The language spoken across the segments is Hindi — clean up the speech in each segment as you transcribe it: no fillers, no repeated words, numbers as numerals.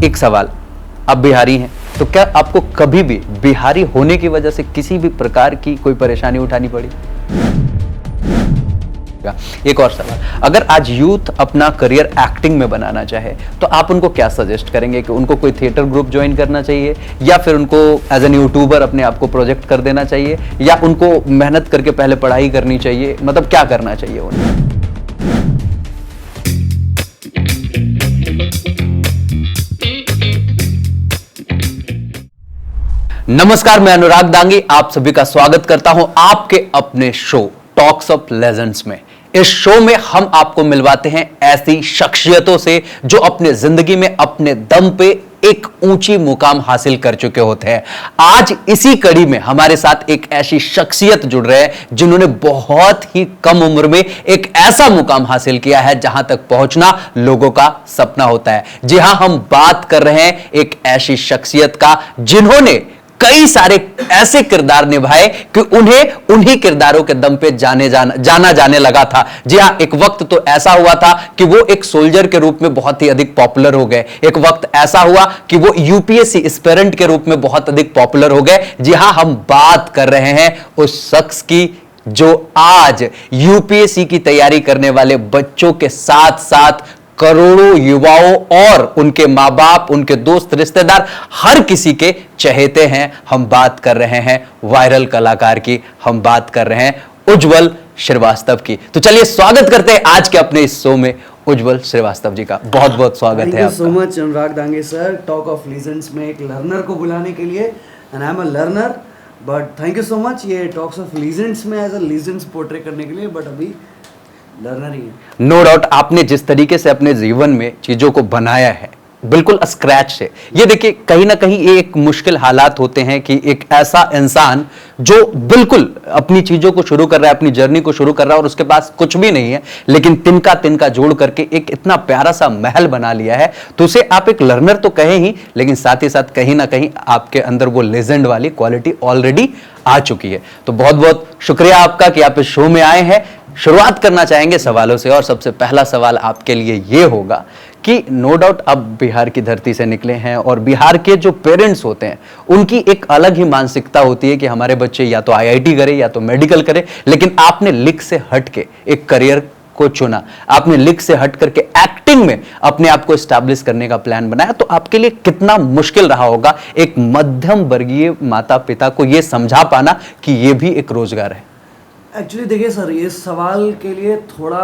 एक सवाल, आप बिहारी हैं तो क्या आपको कभी भी बिहारी होने की वजह से किसी भी प्रकार की कोई परेशानी उठानी पड़ी? एक और सवाल, अगर आज यूथ अपना करियर एक्टिंग में बनाना चाहे तो आप उनको क्या सजेस्ट करेंगे कि उनको कोई थिएटर ग्रुप ज्वाइन करना चाहिए या फिर उनको एज एन यूट्यूबर अपने आप को प्रोजेक्ट कर देना चाहिए या उनको मेहनत करके पहले पढ़ाई करनी चाहिए, मतलब क्या करना चाहिए उन्हें? नमस्कार, मैं अनुराग दांगी आप सभी का स्वागत करता हूं आपके अपने शो टॉक्स ऑफ लेजेंड्स में। इस शो में हम आपको मिलवाते हैं ऐसी शख्सियतों से जो अपने जिंदगी में अपने दम पे एक ऊंची मुकाम हासिल कर चुके होते हैं। आज इसी कड़ी में हमारे साथ एक ऐसी शख्सियत जुड़ रहे हैं जिन्होंने बहुत ही कम उम्र में एक ऐसा मुकाम हासिल किया है जहां तक पहुंचना लोगों का सपना होता है। जी हां, हम बात कर रहे हैं एक ऐसी शख्सियत का जिन्होंने कई सारे ऐसे किरदार निभाए कि उन्हें उन्हीं किरदारों के दम पे जाना जाने लगा था। जी हां, एक वक्त तो ऐसा हुआ था कि वो एक सोल्जर के रूप में बहुत ही अधिक पॉपुलर हो गए। एक वक्त ऐसा हुआ कि वो यूपीएससी एस्पिरेंट के रूप में बहुत अधिक पॉपुलर हो गए। जी हां, हम बात कर रहे हैं उस शख्स की जो आज यूपीएससी की तैयारी करने वाले बच्चों के साथ साथ करोड़ों युवाओं और उनके मां बाप, उनके दोस्त, रिश्तेदार, हर किसी के चहेते हैं। हम बात कर रहे हैं वायरल कलाकार की, हम बात कर रहे हैं उज्जवल श्रीवास्तव की। तो चलिए स्वागत करते हैं आज के अपने इस शो में उज्जवल श्रीवास्तव जी का। बहुत बहुत स्वागत है आपका। Thank you so much Anurag Dange sir, talk of legends में एक लर्नर को बुलाने के लिए। And I am a learner, but thank you so much ये टॉक्स ऑफ लीजेंड्स में एज अ लीजेंड्स पोर्ट्रे करने के लिए, बट अभी लर्नर ही है। नो डाउट, आपने जिस तरीके से अपने जीवन में चीजों को बनाया है बिल्कुल स्क्रैच से, ये देखिए कहीं ना कहीं ये एक मुश्किल हालात होते हैं कि एक ऐसा इंसान जो बिल्कुल अपनी चीजों को शुरू कर रहा है, अपनी जर्नी को शुरू कर रहा है और उसके पास कुछ भी नहीं है, लेकिन तिनका तिनका जोड़ करके एक इतना प्यारा सा महल बना लिया है, तो उसे आप एक लर्नर तो कहें ही, लेकिन साथ ही साथ कहीं ना कहीं आपके अंदर वो लेजेंड वाली क्वालिटी ऑलरेडी आ चुकी है। तो बहुत बहुत शुक्रिया आपका कि आप इस शो में आए हैं। शुरुआत करना चाहेंगे सवालों से और सबसे पहला सवाल आपके लिए ये होगा कि नो डाउट अब बिहार की धरती से निकले हैं और बिहार के जो पेरेंट्स होते हैं उनकी एक अलग ही मानसिकता होती है कि हमारे बच्चे या तो आईआईटी करें या तो मेडिकल करें, लेकिन आपने लिख से हट के एक करियर को चुना, आपने लिख से हट करके एक्टिंग में अपने आप को एस्टैब्लिश करने का प्लान बनाया। तो आपके लिए कितना मुश्किल रहा होगा एक मध्यम वर्गीय माता पिता को यह समझा पाना कि यह भी एक रोजगार है? एक्चुअली देखिए सर, ये सवाल के लिए थोड़ा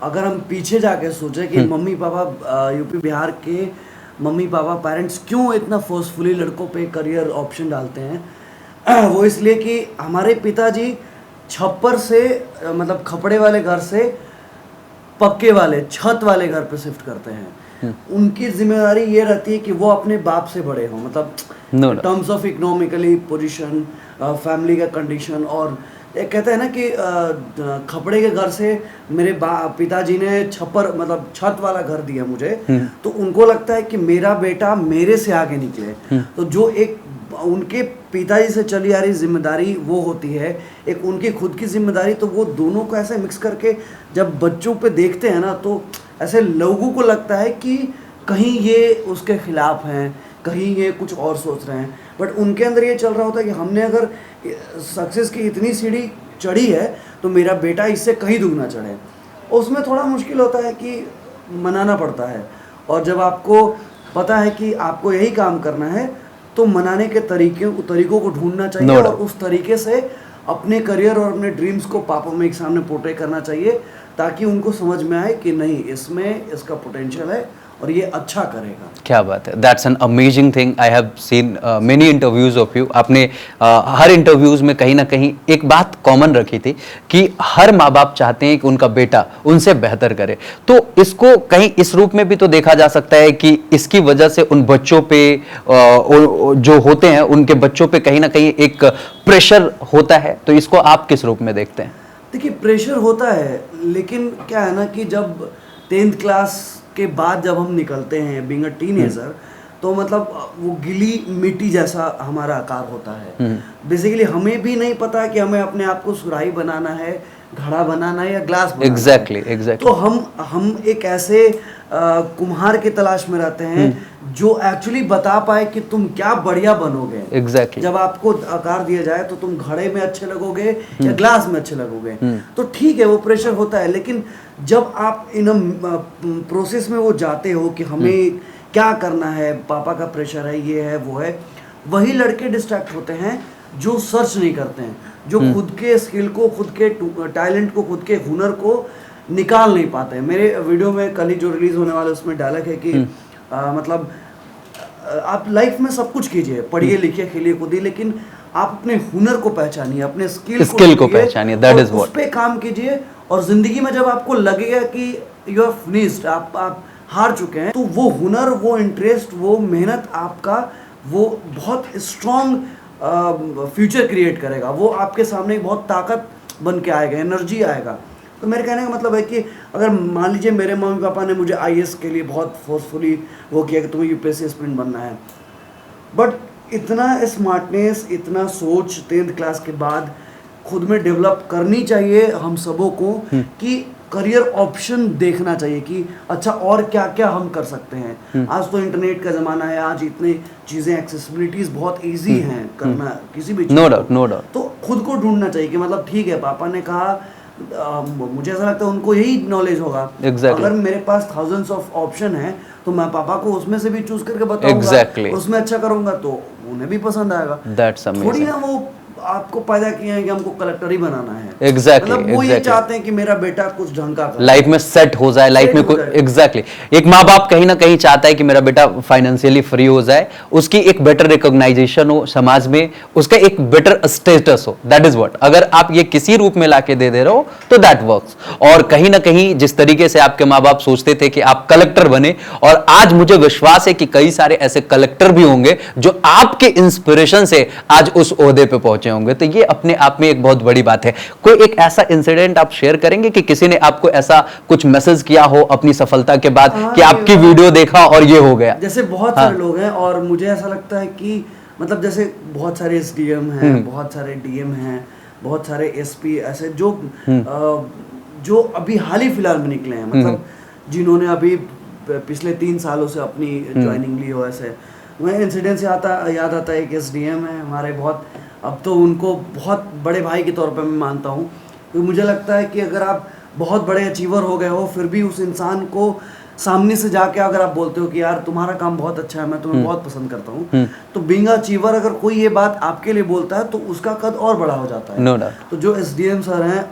अगर हम पीछे जाके सोचे कि मम्मी पापा यूपी बिहार के मम्मी पापा पेरेंट्स क्यों इतना फोर्सफुली लड़कों पे करियर ऑप्शन डालते हैं, वो इसलिए कि हमारे पिताजी छप्पर से मतलब खपड़े वाले घर से पक्के वाले छत वाले घर पे शिफ्ट करते हैं। उनकी जिम्मेदारी ये रहती है कि वो अपने बाप से बड़े हों, मतलब terms of economically position, family का कंडीशन। और एक कहते हैं ना कि खपड़े के घर से मेरे पिताजी ने छप्पर मतलब छत वाला घर दिया मुझे, तो उनको लगता है कि मेरा बेटा मेरे से आगे निकले। तो जो एक उनके पिताजी से चली आ रही जिम्मेदारी वो होती है, एक उनकी खुद की जिम्मेदारी, तो वो दोनों को ऐसे मिक्स करके जब बच्चों पे देखते हैं ना, तो ऐसे लोगों को लगता है कि कहीं ये उसके खिलाफ हैं, कहीं ये कुछ और सोच रहे हैं। बट उनके अंदर ये चल रहा होता है कि हमने अगर सक्सेस की इतनी सीढ़ी चढ़ी है तो मेरा बेटा इससे कहीं दुगना चढ़े। उसमें थोड़ा मुश्किल होता है कि मनाना पड़ता है, और जब आपको पता है कि आपको यही काम करना है तो मनाने के तरीकों को ढूंढना चाहिए और उस तरीके से अपने करियर और अपने ड्रीम्स को पापा में एक सामने पोर्ट्रे करना चाहिए, ताकि उनको समझ में आए कि नहीं, इसमें इसका पोटेंशियल है और ये अच्छा करेगा। क्या बात है, that's an amazing thing. I have seen many interviews of you. आपने हर इंटरव्यूज में कहीं ना कहीं एक बात कॉमन रखी थी कि हर माँ बाप चाहते हैं कि उनका बेटा उनसे बेहतर करे। तो इसको कहीं इस रूप में भी तो देखा जा सकता है कि इसकी वजह से उन बच्चों पे जो होते हैं उनके बच्चों पे कहीं ना कहीं एक प्रेशर होता है। तो इसको आप किस रूप में देखते हैं? देखिए, प्रेशर होता है, लेकिन क्या है ना कि जब 10th क्लास के बाद जब हम निकलते हैं बीइंग अ टीनेजर, तो मतलब वो गिली मिट्टी जैसा हमारा आकार होता है। बेसिकली हमें भी नहीं पता कि हमें अपने आप को सुराही बनाना है, घड़ा बनाना है या ग्लास बनाना एग्जैक्टली। तो हम एक ऐसे कुम्हार की तलाश में रहते हैं जो एक्चुअली बता पाए कि तुम क्या बढ़िया बनोगे। एग्जैक्टली। जब आपको आकार दिया जाए तो तुम घड़े में अच्छे लगोगे या ग्लास में अच्छे लगोगे, तो ठीक है वो प्रेशर होता है, लेकिन जब आप इन प्रोसेस में वो जाते हो कि हमें क्या करना है, पापा का प्रेशर है, ये है वो है, वही लड़के डिस्ट्रैक्ट होते हैं जो सर्च नहीं करते हैं, जो खुद के स्किल को, खुद के टैलेंट को, खुद के हुनर को निकाल नहीं पाते हैं। मेरे वीडियो में कल ही जो रिलीज होने वाला है उसमें डायलॉग है कि मतलब आप लाइफ में सब कुछ कीजिए, पढ़िए लिखिए खेलिए कूदिए, लेकिन आप अपने हुनर को पहचानिए, अपने स्किल को पहचानिए, दैट इज उस पे काम कीजिए। और जिंदगी में जब आपको लगेगा कि यू आर फिनिश्ड, आप हार चुके हैं, तो वो हुनर, वो इंटरेस्ट, वो मेहनत आपका वो बहुत स्ट्रॉन्ग फ्यूचर क्रिएट करेगा। वो आपके सामने एक बहुत ताकत बन के आएगा, एनर्जी आएगा। तो मेरे कहने का मतलब है कि अगर मान लीजिए मेरे मम्मी पापा ने मुझे आईएएस के लिए बहुत फोर्सफुली वो किया कि तुम्हें यूपीएससी एस्पिरेंट बनना है, बट इतना स्मार्टनेस, इतना सोच 10th क्लास के बाद खुद में डेवलप करनी चाहिए हम सबों को कि करियर ऑप्शन देखना चाहिए कि अच्छा और क्या क्या हम कर सकते हैं। आज तो इंटरनेट का ज़माना है, आज इतनी चीज़ें, एक्सेसिबिलिटीज़ बहुत इजी हैं करना किसी भी चीज़। No doubt. तो खुद को ढूंढना चाहिए कि मतलब ठीक है, पापा ने कहा, मुझे ऐसा लगता है उनको यही नॉलेज होगा। Exactly. अगर मेरे पास थाउजेंड्स ऑफ ऑप्शन है तो मैं पापा को उसमें से भी चूज करके बताऊंगा। Exactly. उसमें अच्छा करूंगा तो उन्हें भी पसंद आएगा। That's amazing. थोड़ी ना वो आपको पैदा किए हैं कि हमको कलेक्टर ही बनाना है। Exactly, मतलब वो ये exactly. चाहते हैं कि मेरा बेटा कुछ ढंग का करे, लाइफ में सेट हो जाए, लाइफ में कुछ एग्जैक्टली। एक माँ बाप कहीं ना कहीं चाहता है कि मेरा बेटा फाइनेंशियली फ्री हो जाए, उसकी एक बेटर रिकॉग्नाइजेशन हो समाज में, उसका एक बेटर स्टेटस हो। That is what. अगर आप ये किसी रूप में लाके दे रहे हो तो दैट वर्क्स। और कहीं ना कहीं जिस तरीके से आपके माँ बाप सोचते थे कि आप कलेक्टर बने, और आज मुझे विश्वास है कि कई सारे ऐसे कलेक्टर भी होंगे जो आपके इंस्पिरेशन से आज उस ओहदे पे पहुंचे होंगे, तो ये अपने आप में एक बहुत बड़ी बात है। कोई एक ऐसा इंसिडेंट आप शेयर करेंगे कि किसी ने आपको ऐसा कुछ मैसेज किया हो अपनी सफलता के बाद कि आपकी वीडियो देखा और ये हो गया? जैसे बहुत सारे लोग हैं और मुझे ऐसा लगता है कि मतलब जैसे बहुत सारे एसडीएम हैं, बहुत सारे डीएम हैं, बहुत सारे एसपी ऐसे जो अभी हाल ही फिलहाल में निकले हैं, मतलब जिन्होंने अभी पिछले 3 सालों से अपनी ज्वाइनिंग ली हो। ऐसे वह इंसिडेंट से याद आता है कि एसडीएम है हमारे, बहुत अब तो उनको बहुत बड़े भाई के तौर पे मैं मानता हूँ। तो मुझे लगता है कि अगर आप बहुत बड़े अचीवर हो गए हो, फिर भी उस इंसान को सामने से जाके अगर आप बोलते हो कि यार तुम्हारा काम बहुत अच्छा है, मैं तुम्हें बहुत पसंद करता हूँ, तो बीइंग अचीवर अगर कोई ये बात आपके लिए बोलता है तो उसका कद और बड़ा हो जाता है। No doubt. तो जो एसडीएम सर हैं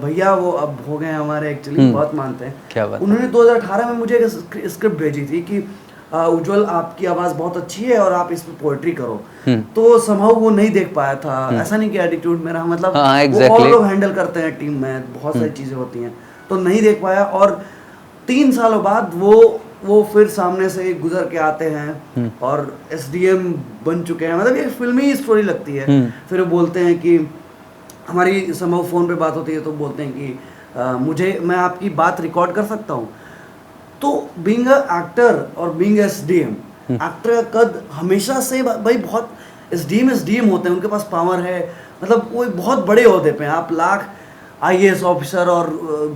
भैया, वो अब हो गए हमारे, एक्चुअली बहुत मानते हैं। क्या बात। उन्होंने 2018 में मुझे एक स्क्रिप्ट भेजी थी कि उज्जवल आपकी आवाज़ बहुत अच्छी है और आप इस पे पोएट्री करो। तो समहाउ वो नहीं देख पाया था। ऐसा नहीं कि एटीट्यूड मेरा, मतलब वो और लोग हैंडल करते हैं टीम में, बहुत सारी चीज़ें होती हैं, तो नहीं देख पाया। और 3 सालों बाद वो फिर सामने से गुजर के आते हैं और एसडीएम बन चुके हैं। मतलब ये फिल्मी स्टोरी लगती है। फिर वो बोलते हैं कि हमारी समहाउ फ़ोन पे बात होती है तो बोलते हैं कि मैं आपकी बात रिकॉर्ड कर सकता हूँ। तो बीइंग अ एक्टर और बीइंग एसडीएम, एक्टर का कद हमेशा से भाई बहुत, एसडीएम होते हैं, उनके पास पावर है, मतलब वो बहुत बड़े ओहदे पे हैं। आप लाख आईएएस ऑफिसर और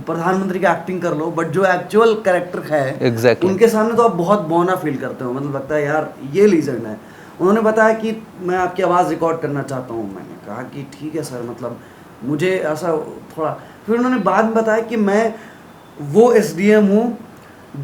प्रधानमंत्री की एक्टिंग कर लो, बट जो एक्चुअल कैरेक्टर है उनके सामने तो आप बहुत बौना फील करते हो, मतलब लगता है यार ये लीजेंड है। उन्होंने बताया कि मैं आपकी आवाज़ रिकॉर्ड करना चाहता हूँ। मैंने कहा कि ठीक है सर, मतलब मुझे ऐसा थोड़ा। फिर उन्होंने बाद में बताया कि मैं वो एसडीएम हूँ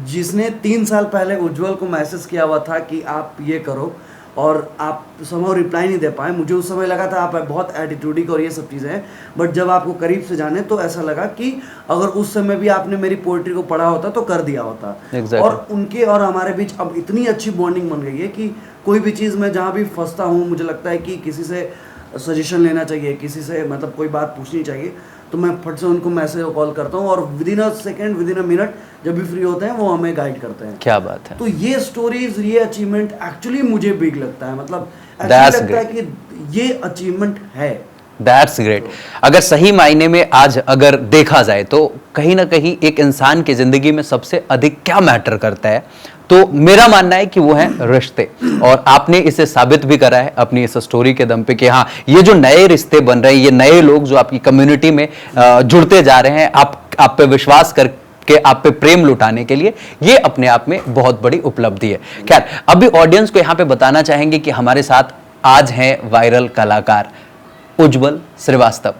जिसने 3 साल पहले उज्जवल को मैसेज किया हुआ था कि आप ये करो, और आप समहाउ रिप्लाई नहीं दे पाए। मुझे उस समय लगा था आप बहुत एटीट्यूडिक और ये सब चीज़ें हैं, बट जब आपको करीब से जाने तो ऐसा लगा कि अगर उस समय भी आपने मेरी पोइट्री को पढ़ा होता तो कर दिया होता। और उनके और हमारे बीच अब इतनी अच्छी बॉन्डिंग बन गई है कि कोई भी चीज़ में जहाँ भी फंसता हूँ, मुझे लगता है कि किसी से सजेशन लेना चाहिए, किसी से मतलब कोई बात पूछनी चाहिए, तो मैं फट से उनको मैसेज और कॉल करता हूँ, और within a second, within a minute जब भी फ्री होते हैं वो हमें गाइड करते हैं। क्या बात है। तो ये स्टोरीज, ये अचीवमेंट एक्चुअली मुझे बिग लगता है, मतलब लगता है कि ये अचीवमेंट है। That's great. अगर सही मायने में आज अगर देखा जाए तो कहीं ना कहीं एक इंसान की जिंदगी में सबसे अधिक क्या मैटर करता है, तो मेरा मानना है कि वो है रिश्ते। और आपने इसे साबित भी करा है अपनी इस स्टोरी के दम पे कि हाँ, ये जो नए रिश्ते बन रहे हैं, ये नए लोग जो आपकी कम्युनिटी में जुड़ते जा रहे हैं, आप पे विश्वास के आप पे प्रेम लुटाने के लिए, ये अपने आप में बहुत बड़ी उपलब्धि है। खैर, अभी ऑडियंस को यहां पे बताना चाहेंगे कि हमारे साथ आज हैं वायरल कलाकार उज्जवल श्रीवास्तव।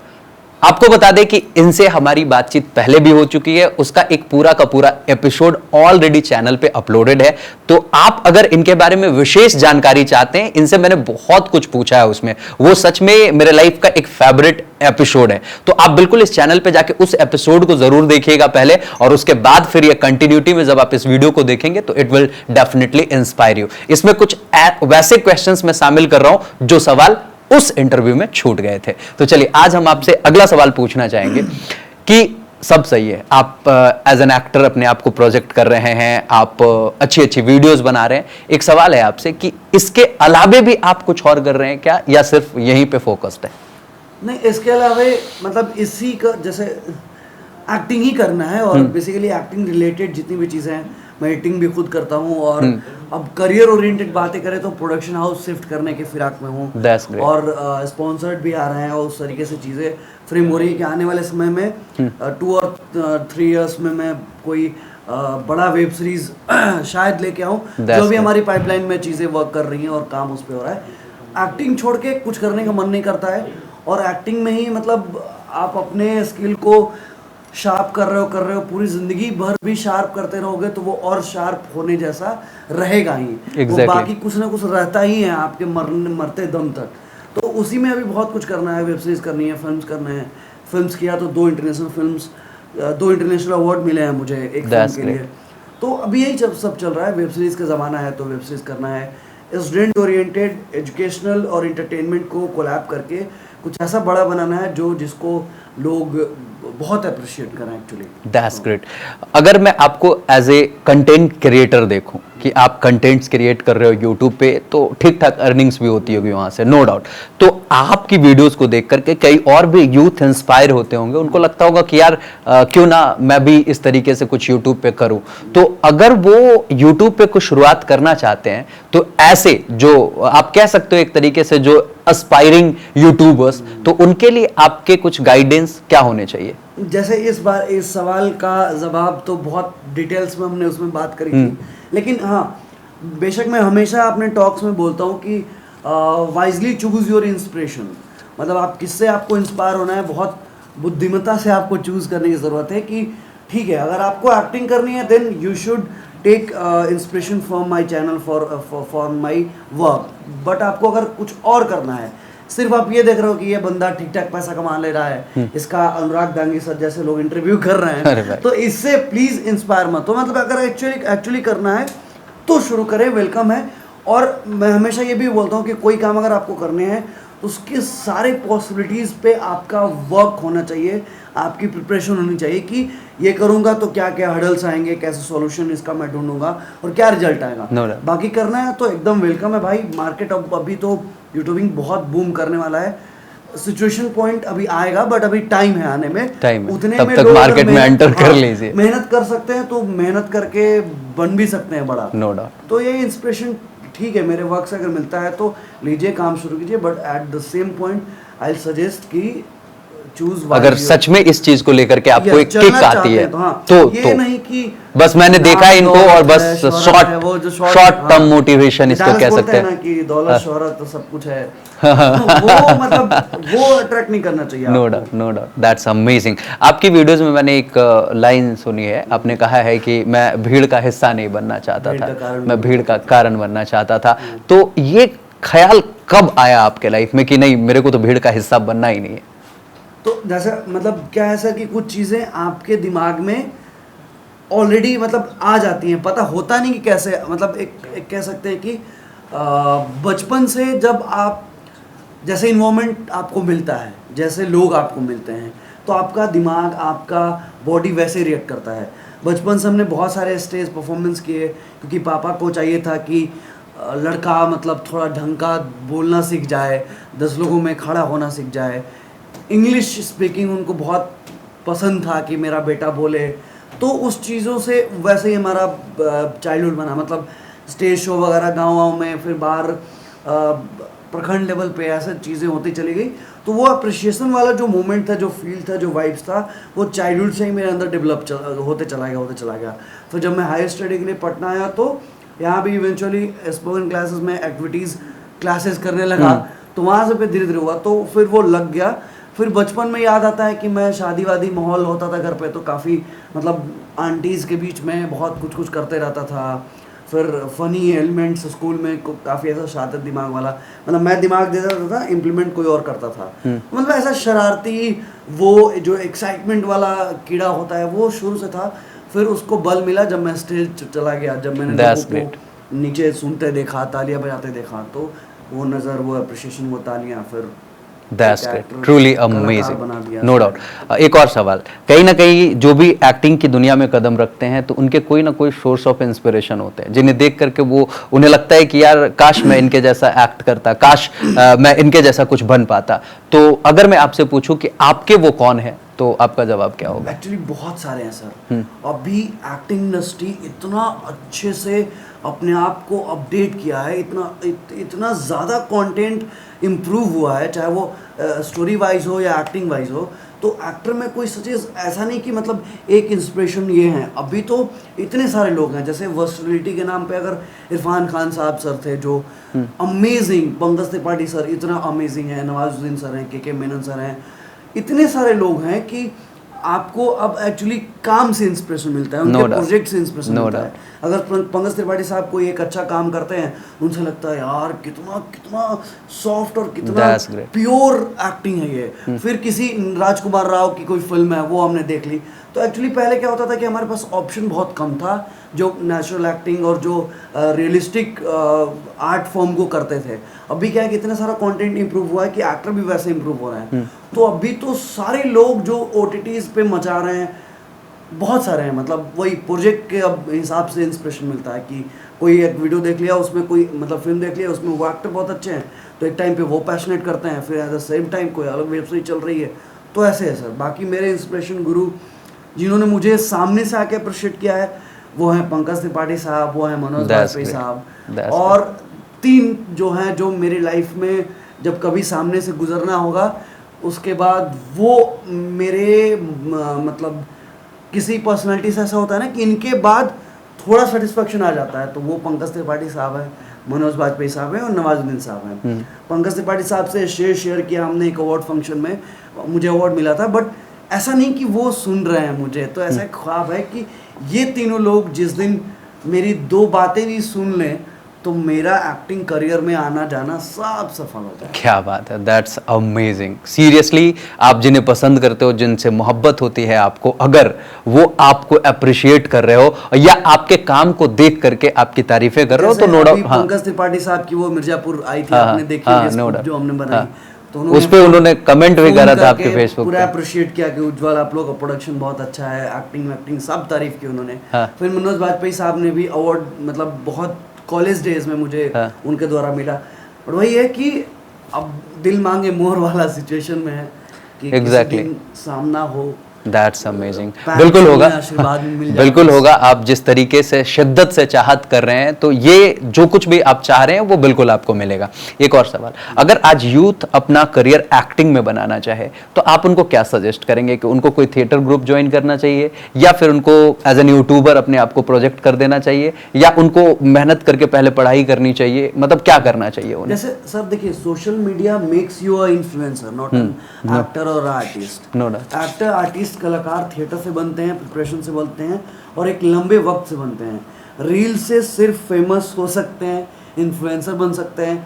आपको बता दें कि इनसे हमारी बातचीत पहले भी हो चुकी है, उसका एक पूरा का पूरा एपिसोड ऑलरेडी चैनल पे अपलोडेड है। तो आप अगर इनके बारे में विशेष जानकारी चाहते हैं, इनसे मैंने बहुत कुछ पूछा है उसमें, वो सच में मेरे लाइफ का एक फेवरेट एपिसोड है। तो आप बिल्कुल इस चैनल पे जाके उस एपिसोड को जरूर देखिएगा पहले, और उसके बाद फिर ये कंटिन्यूटी में जब आप इस वीडियो को देखेंगे तो it will definitely inspire you. इसमें कुछ वैसे क्वेश्चंस मैं शामिल कर रहा हूं जो सवाल उस इंटरव्यू में छूट गए थे। तो चलिए आज हम आपसे अगला सवाल पूछना चाहेंगे कि सब सही है, आप एज एन एक्टर अपने आप को प्रोजेक्ट कर रहे हैं, आप अच्छी अच्छी वीडियोस बना रहे हैं। एक सवाल है आपसे कि इसके अलावे भी आप कुछ और कर रहे हैं क्या, या सिर्फ यहीं पे फोकस्ड है? नहीं, इसके अलावा मतलब इसी का जैसे एक्टिंग ही करना है, और बेसिकली एक्टिंग रिलेटेड जितनी भी चीज़ें हैं, मैं एडिटिंग भी खुद करता हूँ, और अब करियर ओरिएंटेड बातें करें तो प्रोडक्शन हाउस शिफ्ट करने के फिराक में हूँ, और स्पॉन्सर्ड भी आ रहे हैं, और उस तरीके से चीज़ें फ्रेम हो रही है कि आने वाले समय में 2 और 3 इयर्स में मैं कोई बड़ा वेब सीरीज शायद लेके आऊँ। जो भी हमारी पाइपलाइन में चीज़ें वर्क कर रही हैं और काम उस पर हो रहा है। एक्टिंग छोड़ के कुछ करने का मन नहीं करता है, और एक्टिंग में ही मतलब आप अपने स्किल को शार्प कर रहे हो, पूरी जिंदगी भर भी शार्प करते रहोगे तो वो और शार्प होने जैसा रहेगा ही। exactly. वो बाकी कुछ ना कुछ रहता ही है आपके मरते दम तक। तो उसी में अभी बहुत कुछ करना है, वेब सीरीज करनी है, फिल्म्स करने हैं। फिल्म्स किया तो 2 इंटरनेशनल फिल्म्स, 2 इंटरनेशनल अवार्ड मिले हैं मुझे एक फिल्म के लिए। तो अभी यही सब चल रहा है, वेब सीरीज का ज़माना है तो वेब सीरीज करना है। स्टूडेंट ओरिएंटेड एजुकेशनल और इंटरटेनमेंट को कोलैब करके कुछ ऐसा बड़ा बनाना है जो जिसको लोग बहुत अप्रिशिएट करें एक्चुअली। That's great. अगर मैं आपको एज ए कंटेंट क्रिएटर देखूं कि आप कंटेंट्स क्रिएट कर रहे हो यूट्यूब पे, तो ठीक ठाक अर्निंग्स भी होती होगी वहां से, नो डाउट। तो आपकी वीडियोस को देख करके कई और भी यूथ इंस्पायर होते होंगे, उनको लगता होगा कि यार क्यों ना मैं भी इस तरीके से कुछ यूट्यूब पे करूं। तो अगर वो यूट्यूब पे कुछ शुरुआत करना चाहते हैं तो ऐसे जो आप कह सकते हो एक तरीके से जो एस्पायरिंग यूट्यूबर्स, तो उनके लिए आपके कुछ गाइडेंस क्या होने चाहिए? जैसे इस बार इस सवाल का जवाब तो बहुत डिटेल्स में हमने उसमें बात करी थी, लेकिन हाँ, बेशक मैं हमेशा अपने टॉक्स में बोलता हूँ कि वाइजली चूज योर इंस्पिरेशन। मतलब आप किससे आपको इंस्पायर होना है, बहुत बुद्धिमत्ता से आपको चूज करने की ज़रूरत है कि ठीक है, अगर आपको एक्टिंग करनी है then you should take inspiration from my channel for my work. But आपको अगर कुछ और करना है, सिर्फ आप ये देख रहे हो कि ये बंदा ठीक ठाक पैसा कमा ले रहा है, इसका अनुराग दांगी सर जैसे लोग इंटरव्यू कर रहे हैं, तो इससे प्लीज इंस्पायर मत हो। मतलब अगर एक्चुअली करना है तो शुरू करें, वेलकम है। और मैं हमेशा ये भी बोलता हूँ कि कोई काम अगर आपको करने हैं तो उसके सारे पॉसिबिलिटीज़ पे आपका वर्क होना चाहिए, आपकी प्रिपरेशन होनी चाहिए कि ये करूँगा तो क्या क्या हर्डल्स आएंगे, कैसे सॉल्यूशन इसका मैं ढूंढूंगा और क्या रिजल्ट आएगा। बाकी करना है तो एकदम वेलकम है भाई। मार्केट अभी तो यूट्यूबिंग बहुत बूम करने वाला है, सिचुएशन पॉइंट अभी आएगा, बट अभी टाइम है आने में, उतने तब में तक लोग मार्केट में एंटर कर लीजिए, मेहनत कर सकते हैं तो मेहनत करके बन भी सकते हैं बड़ा, नो डाउट। तो ये इंस्पिरेशन ठीक है, मेरे वर्क से अगर मिलता है तो लीजिए, काम शुरू कीजिए, but at the same point I suggest कि चूज। अगर सच में इस चीज को लेकर के आपको एक किक आती है तो ये नहीं कि बस मैंने देखा है इनको और बस शॉर्ट टर्म मोटिवेशन इसको कह सकते हैं ना कि दौलत शोहरत तो सब कुछ है, वो मतलब वो अट्रैक्ट नहीं करना चाहिए। No doubt, that's amazing. आपकी वीडियोस में मैंने एक लाइन सुनी है, आपने कहा है कि मैं भीड़ का हिस्सा नहीं बनना चाहता था, मैं भीड़ का कारण बनना चाहता था। तो ये ख्याल कब आया आपके लाइफ में कि नहीं, मेरे को तो भीड़ का हिस्सा बनना ही नहीं है? तो जैसा मतलब क्या है सर कि कुछ चीज़ें आपके दिमाग में ऑलरेडी मतलब आ जाती हैं, पता होता नहीं कि कैसे, मतलब एक कह सकते हैं कि बचपन से जब आप जैसे इन्वायरमेंट आपको मिलता है, जैसे लोग आपको मिलते हैं, तो आपका दिमाग, आपका बॉडी वैसे रिएक्ट करता है। बचपन से हमने बहुत सारे स्टेज परफॉर्मेंस किए क्योंकि पापा को चाहिए था कि लड़का मतलब थोड़ा ढंग का बोलना सीख जाए, 10 लोगों में खड़ा होना सीख जाए, इंग्लिश स्पीकिंग उनको बहुत पसंद था कि मेरा बेटा बोले। तो उस चीज़ों से वैसे ही हमारा चाइल्डहुड बना, मतलब स्टेज शो वगैरह गाँव में, फिर बाहर प्रखंड लेवल पे ऐसे चीज़ें होती चली गई। तो वो अप्रिशिएशन वाला जो मोमेंट था, जो फील था, जो वाइब्स था, वो चाइल्डहुड से ही मेरे अंदर डेवलप होते चला गया। फिर जब मैं हायर स्टडी के लिए पटना आया तो यहाँ भी इवेंचुअली स्पोकन क्लासेस में एक्टिविटीज़ क्लासेस करने लगा, तो वहाँ से फिर धीरे धीरे हुआ, तो फिर वो लग गया। फिर बचपन में याद आता है कि मैं शादी वादी माहौल होता था घर पे, तो काफ़ी मतलब आंटीज़ के बीच में बहुत कुछ कुछ करते रहता था। फिर फनी एलिमेंट्स स्कूल में काफ़ी ऐसा शातिर दिमाग वाला, मतलब मैं दिमाग दे देता था, इम्प्लीमेंट कोई और करता था। मतलब ऐसा शरारती, वो जो एक्साइटमेंट वाला कीड़ा होता है वो शुरू से था। फिर उसको बल मिला जब मैं स्टेज चला गया, जब मैंने लोगों को नीचे सुनते देखा, तालियां बजाते देखा, तो वो नज़र, वो अप्रिशिएशन, वो तालियां, फिर that's great, truly amazing, no doubt. हाँ। एक और सवाल, कहीं ना कहीं जो भी एक्टिंग की दुनिया में कदम रखते हैं तो उनके कोई ना कोई सोर्स ऑफ इंस्पिरेशन होते हैं जिन्हें देख करके वो, उन्हें लगता है कि यार काश मैं इनके जैसा एक्ट करता, काश मैं इनके जैसा कुछ बन पाता। तो अगर मैं आपसे पूछूं कि आपके वो कौन है, तो आपका जवाब क्या होगा? एक्चुअली बहुत सारे हैं सर। अभी एक्टिंग इंडस्ट्री इतना अच्छे से अपने आप को अपडेट किया है, इतना ज़्यादा कंटेंट इम्प्रूव हुआ है, चाहे वो स्टोरी वाइज हो या एक्टिंग वाइज हो। तो एक्टर में कोई सचेज ऐसा नहीं कि मतलब एक इंस्पिरेशन ये हैं। अभी तो इतने सारे लोग हैं, जैसे वर्सटिलिटी के नाम पे अगर इरफान खान साहब सर थे जो अमेजिंग, पंकज त्रिपाठी सर इतना अमेजिंग है, नवाजुद्दीन सर हैं, के मेनन सर हैं, इतने सारे लोग हैं कि आपको अब एक्चुअली काम से इंस्पिरेशन मिलता है, उनके प्रोजेक्ट से इंस्पिरेशन मिलता है। अगर पंकज त्रिपाठी साहब कोई एक अच्छा काम करते हैं, उनसे लगता है यार कितना कितना सॉफ्ट और कितना प्योर एक्टिंग है ये। फिर किसी राजकुमार राव की कोई फिल्म है, वो हमने देख ली। तो एक्चुअली पहले क्या होता था कि हमारे पास ऑप्शन बहुत कम था, जो नेचुरल एक्टिंग और जो रियलिस्टिक आर्ट फॉर्म को करते थे। अभी क्या है कि इतना सारा कंटेंट इंप्रूव हुआ है कि एक्टर भी वैसे इंप्रूव हो रहे हैं। तो अभी तो सारे लोग जो OTTs पे मचा रहे हैं, बहुत सारे हैं, मतलब वही प्रोजेक्ट के अब हिसाब से इंस्पिरेशन मिलता है कि कोई एक वीडियो देख लिया, उसमें कोई मतलब फिल्म देख लिया, उसमें वो एक्टर बहुत अच्छे हैं, तो एक टाइम पे वो पैशनेट करते हैं, फिर एट द सेम टाइम कोई अलग वेब सीरीज चल रही है, तो ऐसे है सर। बाकी मेरे इंस्पिरेशन गुरु जिन्होंने मुझे सामने से आके अप्रिशिएट किया है, वो हैं पंकज त्रिपाठी साहब, वो हैं मनोज वाजपेयी साहब, और 3 जो हैं जो मेरी लाइफ में जब कभी सामने से गुजरना होगा, उसके बाद वो मेरे मतलब किसी पर्सनालिटी से ऐसा होता है ना कि इनके बाद थोड़ा सेटिस्फेक्शन आ जाता है, तो वो पंकज त्रिपाठी साहब हैं, मनोज वाजपेयी साहब हैं और नवाजुद्दीन साहब हैं। पंकज त्रिपाठी साहब से शेयर किया हमने एक अवार्ड फंक्शन में, मुझे अवार्ड मिला था, बट ऐसा नहीं कि वो सुन रहे हैं मुझे, तो ऐसा एक ख्वाब है कि ये तीनों लोग जिस दिन मेरी 2 बातें भी सुन लें तो मेरा एक्टिंग करियर में आना जाना सब सफल हो जाए। क्या बात है, दैट्स अमेजिंग। सीरियसली, आप जिन्हें पसंद करते हो, जिनसे मोहब्बत होती है आपको, अगर वो आपको अप्रिशिएट कर रहे हो या आपके काम को देख करके आपकी तारीफें कर रहे हो, तो नो डाउट। पंकज त्रिपाठी साहब की वो मिर्जापुर आई थी, आपने देखी होगी, जो हमने बनाई, तो उस पे उन्होंने कमेंट भी करा था आपके फेसबुक पे, पूरा अप्रिशिएट किया कि उज्जवल आप लोग का प्रोडक्शन बहुत अच्छा है, एक्टिंग सब तारीफ की उन्होंने। फिर मनोज वाजपेयी साहब ने भी अवार्ड, मतलब बहुत कॉलेज डेज में मुझे उनके द्वारा मिला। और वही है कि अब दिल मांगे मोर वाला सिचुएशन में है कि एग्जैक्टली सामना हो। That's amazing. बिल्कुल होगा, बिल्कुल होगा। आप जिस तरीके से शिद्दत से चाहत कर रहे हैं, तो ये जो कुछ भी आप चाह रहे हैं वो बिल्कुल आपको मिलेगा। एक और सवाल, अगर आज यूथ अपना करियर एक्टिंग में बनाना चाहे तो आप उनको क्या सजेस्ट करेंगे कि उनको कोई थिएटर ग्रुप ज्वाइन करना चाहिए, या फिर उनको एज एन यूट्यूबर अपने आप को प्रोजेक्ट कर देना चाहिए, या उनको मेहनत करके पहले पढ़ाई करनी चाहिए? मतलब क्या करना चाहिए उन्हें? जैसे सर देखिए, social media makes you a influencer, not an actor or artist. No doubt, actor, artist, कलाकार थिएटर से बनते हैं, प्रिपरेशन से बनते हैं और एक लंबे वक्त से बनते हैं। रील से सिर्फ फेमस हो सकते हैं, इन्फ्लुएंसर बन सकते हैं,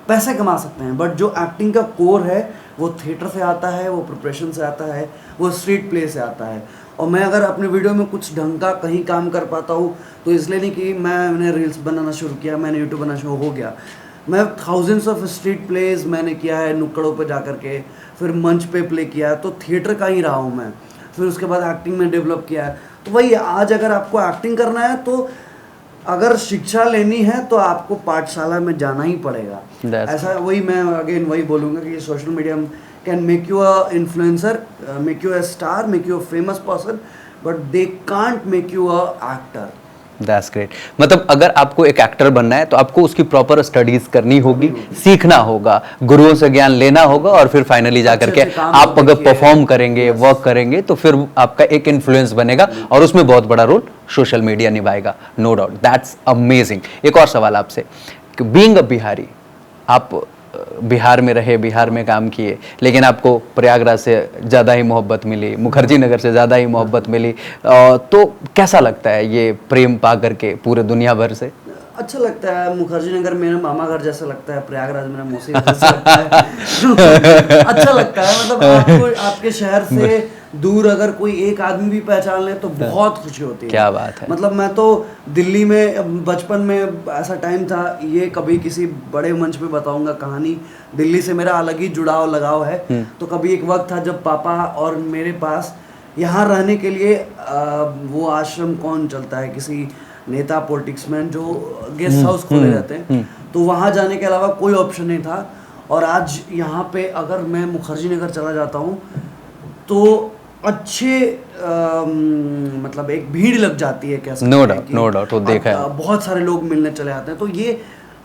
पैसे कमा सकते हैं, बट जो एक्टिंग का कोर है वो थिएटर से आता है, वो प्रिपरेशन से आता है, वो स्ट्रीट प्ले से आता है। और मैं अगर अपने वीडियो में कुछ ढंग का कहीं काम कर पाता हूँ तो इसलिए नहीं कि मैंने रील्स बनाना शुरू किया, मैंने यूट्यूब बनाना शुरू हो गया। मैं थाउजेंड्स ऑफ स्ट्रीट प्लेज मैंने किया है, नुक्कड़ों पे जा कर के, फिर मंच पे प्ले किया, तो थिएटर का ही रहा हूँ मैं। फिर उसके बाद एक्टिंग में डेवलप किया है। तो वही आज अगर आपको एक्टिंग करना है तो अगर शिक्षा लेनी है तो आपको पाठशाला में जाना ही पड़ेगा। ऐसा वही मैं अगेन वही बोलूँगा कि social media can make you a influencer, make you a star, make you a famous person, but they can't make you a actor. That's great. मतलब अगर आपको एक एक्टर बनना है तो आपको उसकी प्रॉपर स्टडीज करनी होगी, सीखना होगा, गुरुओं से ज्ञान लेना होगा और फिर फाइनली जाकर के अच्छे काम आप को अगर देखिए। परफॉर्म करेंगे, वर्क करेंगे तो फिर आपका एक इन्फ्लुएंस बनेगा और उसमें बहुत बड़ा रोल सोशल मीडिया निभाएगा, नो डाउट। That's amazing. एक और सवाल आपसे, बीइंग अ बिहारी, आप बिहार में रहे, बिहार में काम किए, लेकिन आपको प्रयागराज से ज़्यादा ही मोहब्बत मिली, मुखर्जी नगर से ज़्यादा ही मोहब्बत मिली, तो कैसा लगता है ये प्रेम पा करके पूरे दुनिया भर से? अच्छा लगता है। मुखर्जी नगर मेरा मामा घर जैसा लगता है, प्रयागराज मेरा मौसी घर जैसा लगता है। अच्छा लगता है। मतलब आपको आपके शहर से दूर अगर कोई एक आदमी भी पहचान ले तो बहुत खुशी होती है। क्या बात है। मतलब मैं तो दिल्ली में बचपन में ऐसा टाइम था, ये कभी किसी बड़े मंच पे बताऊंगा कहानी, दिल्ली से मेरा अलग ही जुड़ाव लगाव है। तो कभी एक वक्त था जब पापा और मेरे पास यहाँ रहने के लिए वो आश्रम कौन चलता है, किसी नेता पॉलिटिक्स मैन जो गेस्ट हाउस खोले रहते हैं, तो वहाँ जाने के अलावा कोई ऑप्शन नहीं था। और आज यहाँ पे अगर मैं मुखर्जी नगर चला जाता हूँ तो अच्छे मतलब एक भीड़ लग जाती है, कह सकते नो हैं डाउट, कि नो डाउट, वो देखा है। बहुत सारे लोग मिलने चले आते हैं। तो ये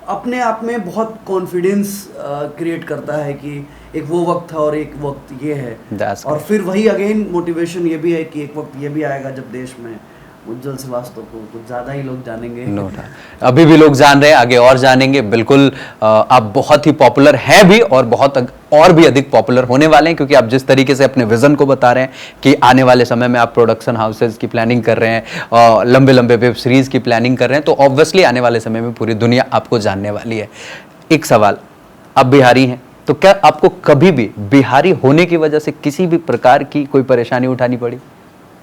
अपने आप में बहुत कॉन्फिडेंस क्रिएट करता है कि एक वो वक्त था और एक वक्त ये है। That's और फिर वही अगेन मोटिवेशन ये भी है कि एक वक्त ये भी आएगा जब देश में उज्जवल श्रीवास्तव को कुछ ज़्यादा ही लोग जानेंगे। नो डाउट, अभी भी लोग जान रहे हैं, आगे और जानेंगे बिल्कुल। आप बहुत ही पॉपुलर हैं भी और बहुत और भी अधिक पॉपुलर होने वाले हैं, क्योंकि आप जिस तरीके से अपने विजन को बता रहे हैं कि आने वाले समय में आप प्रोडक्शन हाउसेज की प्लानिंग कर रहे हैं, लंबे लंबे वेब सीरीज की प्लानिंग कर रहे हैं, तो ऑब्वियसली आने वाले समय में पूरी दुनिया आपको जानने वाली है। एक सवाल, आप बिहारी हैं तो क्या आपको कभी भी बिहारी होने की वजह से किसी भी प्रकार की कोई परेशानी उठानी पड़ी?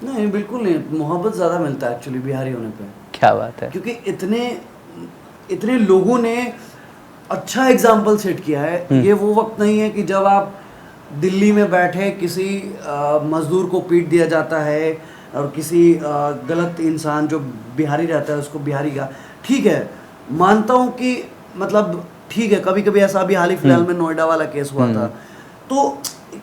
नहीं, बिल्कुल नहीं। मोहब्बत ज़्यादा मिलता है एक्चुअली बिहारी होने पे। क्या बात है। क्योंकि इतने लोगों ने अच्छा एग्जाम्पल सेट किया है। ये वो वक्त नहीं है कि जब आप दिल्ली में बैठे किसी मजदूर को पीट दिया जाता है और किसी गलत इंसान जो बिहारी रहता है उसको बिहारी का, ठीक है मानता हूँ कि मतलब ठीक है, कभी कभी ऐसा भी हाल ही फिलहाल में नोएडा वाला केस हुआ था, तो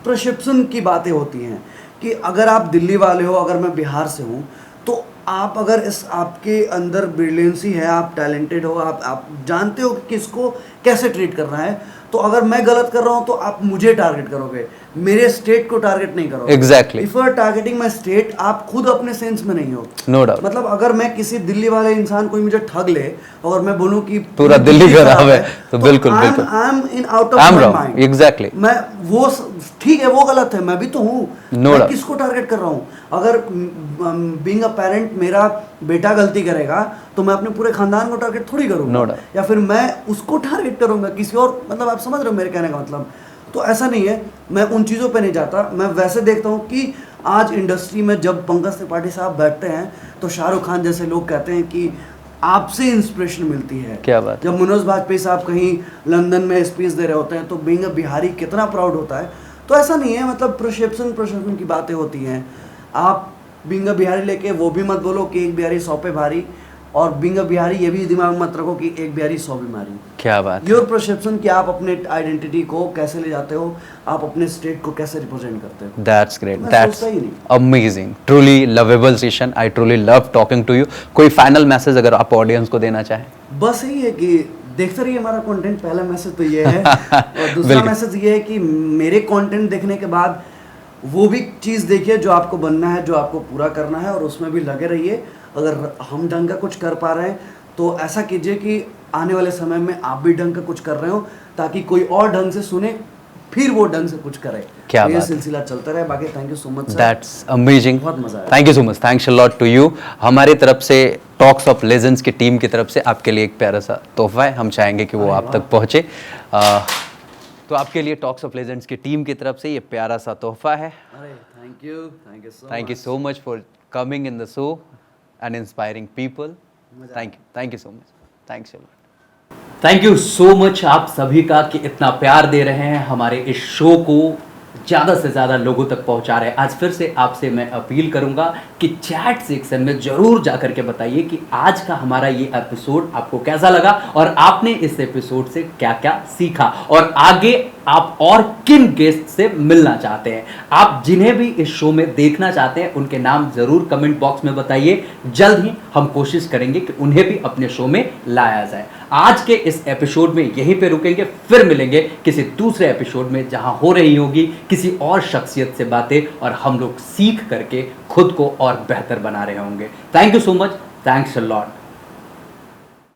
परसेप्शन की बातें होती हैं कि अगर आप दिल्ली वाले हो, अगर मैं बिहार से हूँ, तो आप अगर इस आपके अंदर ब्रिलियंसी है, आप टैलेंटेड हो, आप जानते हो कि किसको कैसे ट्रीट करना है, तो अगर मैं गलत कर रहा हूँ तो आप मुझे टारगेट करोगे, मेरे स्टेट को टारगेट नहीं करोगे। Exactly. If you are targeting my state, आप खुद अपने सेंस में नहीं हो। No doubt. मतलब अगर मैं किसी दिल्ली वाले इंसान कोई मुझे ठग ले और मैं बोलूं कि पूरा दिल्ली खराब है, तो बिल्कुल I am in out of my mind. Exactly. मैं वो ठीक है, वो गलत है, मैं भी तो हूँ। No मैं doubt. किसको टारगेट कर रहा हूँ? अगर बीइंग अ पेरेंट मेरा बेटा गलती करेगा तो मैं अपने पूरे खानदान को टारगेट थोड़ी करूँगा। No doubt. या फिर मैं उसको टारगेट करूँगा किसी और, मतलब आप समझ रहे हो मेरे कहने का मतलब। तो ऐसा नहीं है, मैं उन चीज़ों पे नहीं जाता। मैं वैसे देखता हूँ कि आज इंडस्ट्री में जब पंकज त्रिपाठी साहब बैठते हैं तो शाहरुख खान जैसे लोग कहते हैं कि आपसे इंस्पिरेशन मिलती है। क्या बात। जब मनोज बाजपेयी साहब कहीं लंदन में स्पीच दे रहे होते हैं तो बीइंग अ बिहारी कितना प्राउड होता है। तो ऐसा नहीं है, मतलब प्रशंसन की बातें होती हैं। आप बीइंग अ बिहारी लेके वो भी मत बोलो कि एक बिहारी 100 पे भारी, और बीइंग अ बिहारी ये भी दिमाग मत रखो कि एक बिहारी 100 बीमारी। क्या बात। योर परसेप्शन कि आप अपने आइडेंटिटी को कैसे ले जाते हो, आप अपने स्टेट को कैसे रिप्रेजेंट करते हो। दैट्स ग्रेट, मैं दैट्स सोचता ही नहीं। Amazing, truly lovable session. I truly love talking to you. कोई फाइनल मैसेज अगर आप ऑडियंस को देना चाहें? बस यही है कि देखते रहिए हमारा कंटेंट। पहला मैसेज तो ये है और दूसरा मैसेज ये है कि मेरे कंटेंट देखने के बाद वो भी चीज़ देखिए जो आपको बनना है, जो आपको पूरा करना है, और उसमें भी लगे रहिए। अगर हम ढंग का कुछ कर पा रहे हैं तो ऐसा कीजिए कि आने वाले समय में आप भी ढंग का कुछ कर रहे हो, ताकि कोई और ढंग से सुने, फिर वो ढंग से कुछ करे। क्या तो ये बात है। सिलसिला चलता रहे। बाकी thank you so much sir, that's amazing, बहुत मजा आया। Thank you so much, thanks a lot to you. हमारी तरफ से टॉक्स ऑफ लेजेंड्स की टीम की तरफ से आपके लिए एक प्यारा सा तोहफा है, हम चाहेंगे कि वो आप तक पहुंचे। तो आपके लिए टॉक्स ऑफ लेजेंड्स की टीम की तरफ से ये प्यारा सा तोहफा है। अरे thank you so much for coming in the show and inspiring people. Thank you so much, thanks a lot. Thank you so much आप सभी का कि इतना प्यार दे रहे हैं हमारे इस शो को ज़्यादा से ज़्यादा लोगों तक पहुंचा रहे हैं। आज फिर से आपसे मैं अपील करूंगा कि चैट सेक्शन में ज़रूर जाकर के बताइए कि आज का हमारा ये एपिसोड आपको कैसा लगा और आपने इस एपिसोड से क्या क्या सीखा और आगे आप और किन गेस्ट से मिलना चाहते हैं। आप जिन्हें भी इस शो में देखना चाहते हैं उनके नाम ज़रूर कमेंट बॉक्स में बताइए। जल्द ही हम कोशिश करेंगे कि उन्हें भी अपने शो में लाया जाए। आज के इस एपिसोड में यहीं पे रुकेंगे, फिर मिलेंगे किसी दूसरे एपिसोड में जहां हो रही होगी किसी और शख्सियत से बातें और हम लोग सीख करके खुद को और बेहतर बना रहे होंगे। Thank you so much, thanks a lot.